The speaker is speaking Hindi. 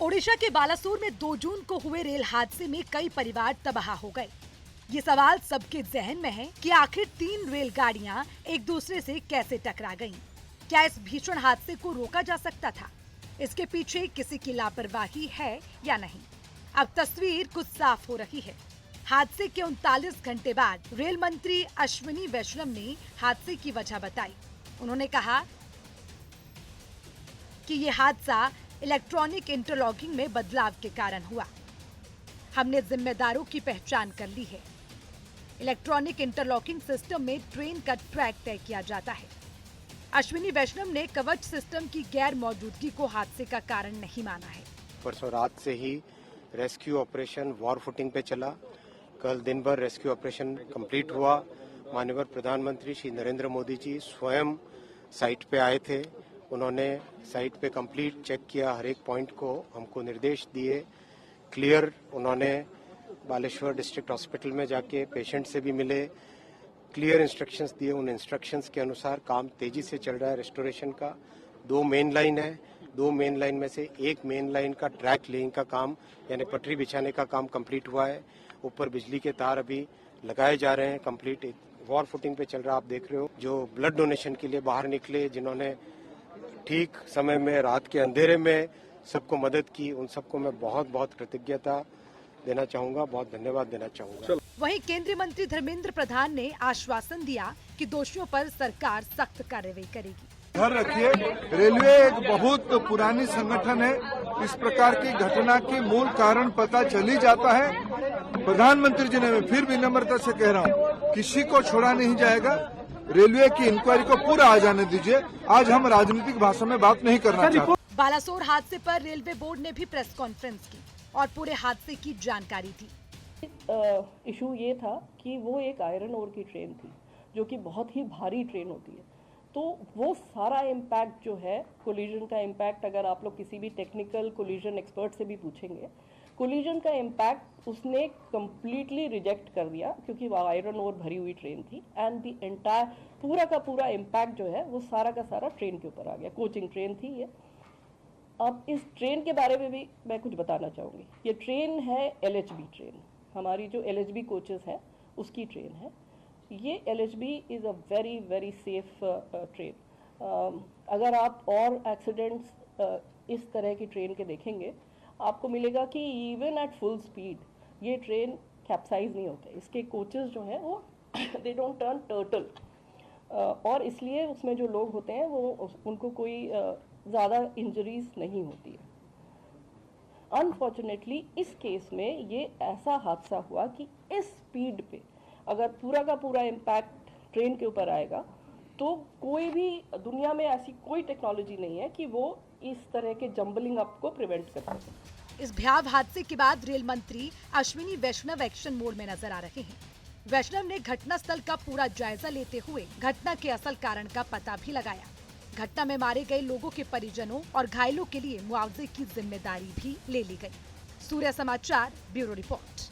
ओडिशा के बालासोर में 2 जून को हुए रेल हादसे में कई परिवार तबाह हो गए। ये सवाल सबके जहन में है कि आखिर 3 रेलगाड़ियां एक दूसरे से कैसे टकरा गईं? क्या इस भीषण हादसे को रोका जा सकता था? इसके पीछे किसी की लापरवाही है या नहीं? अब तस्वीर कुछ साफ हो रही है। हादसे के 39 घंटे बाद रेल मंत्री अश्विनी वैष्णव ने हादसे की वजह बताई। उन्होंने कहा कि ये हादसा इलेक्ट्रॉनिक इंटरलॉकिंग में बदलाव के कारण हुआ। हमने जिम्मेदारों की पहचान कर ली है। इलेक्ट्रॉनिक इंटरलॉकिंग सिस्टम में ट्रेन का ट्रैक तय किया जाता है। अश्विनी वैष्णव ने कवच सिस्टम की गैर मौजूदगी को हादसे का कारण नहीं माना है। परसों रात से ही रेस्क्यू ऑपरेशन वॉर फुटिंग पे चला। कल दिन भर रेस्क्यू ऑपरेशन कंप्लीट हुआ। माननीय प्रधानमंत्री श्री नरेंद्र मोदी जी स्वयं साइट पे आए थे। उन्होंने साइट पे कंप्लीट चेक किया, हर एक पॉइंट को हमको निर्देश दिए। क्लियर उन्होंने बालेश्वर डिस्ट्रिक्ट हॉस्पिटल में जाके पेशेंट से भी मिले, क्लियर इंस्ट्रक्शंस दिए। उन इंस्ट्रक्शंस के अनुसार काम तेजी से चल रहा है। रेस्टोरेशन का 2 मेन लाइन है, 2 मेन लाइन में से एक मेन लाइन का ट्रैक लेइंग का काम यानी पटरी बिछाने का काम कंप्लीट हुआ है। ऊपर बिजली के तार अभी लगाए जा रहे हैं। कंप्लीट वॉर फुटिंग पे चल रहा, आप देख रहे हो। जो ब्लड डोनेशन के लिए बाहर निकले, जिन्होंने ठीक समय में रात के अंधेरे में सबको मदद की, उन सबको मैं बहुत बहुत कृतज्ञता देना चाहूंगा, बहुत धन्यवाद देना चाहूंगा। वहीं केंद्रीय मंत्री धर्मेंद्र प्रधान ने आश्वासन दिया कि दोषियों पर सरकार सख्त कार्रवाई करेगी। ध्यान रखिए, रेलवे एक बहुत पुरानी संगठन है। इस प्रकार की घटना की मूल कारण पता चल ही जाता है। प्रधानमंत्री जी ने, मैं फिर भी नम्रता से कह रहा हूँ, किसी को छोड़ा नहीं जाएगा। रेलवे की इंक्वायरी को पूरा आ जाने दीजिए। आज हम राजनीतिक भाषा में बात नहीं करना चाहते। बालासोर हादसे पर रेलवे बोर्ड ने भी प्रेस कॉन्फ्रेंस की और पूरे हादसे की जानकारी दी। इशू ये था कि वो एक आयरन ओर की ट्रेन थी, जो कि बहुत ही भारी ट्रेन होती है। तो वो सारा इम्पैक्ट जो है, कोलिजन का इम्पैक्ट, अगर आप लोग किसी भी टेक्निकल कोलिजन एक्सपर्ट से भी पूछेंगे, कोलिजन का इम्पैक्ट उसने कम्प्लीटली रिजेक्ट कर दिया, क्योंकि वो आयरन ओर भरी हुई ट्रेन थी। एंड द एंटायर पूरा का पूरा इम्पैक्ट जो है वो सारा का सारा ट्रेन के ऊपर आ गया। कोचिंग ट्रेन थी ये। अब इस ट्रेन के बारे में भी मैं कुछ बताना चाहूँगी। ये ट्रेन है LHB ट्रेन, हमारी जो LHB कोचेस हैं उसकी ट्रेन है। ये LHB is a very very safe train. अगर आप और एक्सीडेंट्स इस तरह की ट्रेन के देखेंगे, आपको मिलेगा कि इवन एट फुल स्पीड ये ट्रेन कैप्साइज नहीं होते। इसके कोचेस जो हैं वो दे डोंट टर्न टर्टल, और इसलिए उसमें जो लोग होते हैं वो उनको कोई ज़्यादा इंजरीज नहीं होती है। अनफॉर्चुनेटली इस केस में ये ऐसा हादसा हुआ कि इस स्पीड पे अगर पूरा का पूरा इम्पैक्ट ट्रेन के ऊपर आएगा तो कोई भी दुनिया में ऐसी कोई टेक्नोलॉजी नहीं है कि वो इस तरह के जंबलिंग अप को प्रिवेंट कर सके। इस भयावह हादसे के बाद रेल मंत्री अश्विनी वैष्णव एक्शन मोड में नजर आ रहे हैं। वैष्णव ने घटनास्थल का पूरा जायजा लेते हुए घटना के असल कारण का पता भी लगाया। घटना में मारे गए लोगों के परिजनों और घायलों के लिए मुआवजे की जिम्मेदारी भी ले ली गई। सूर्य समाचार ब्यूरो रिपोर्ट।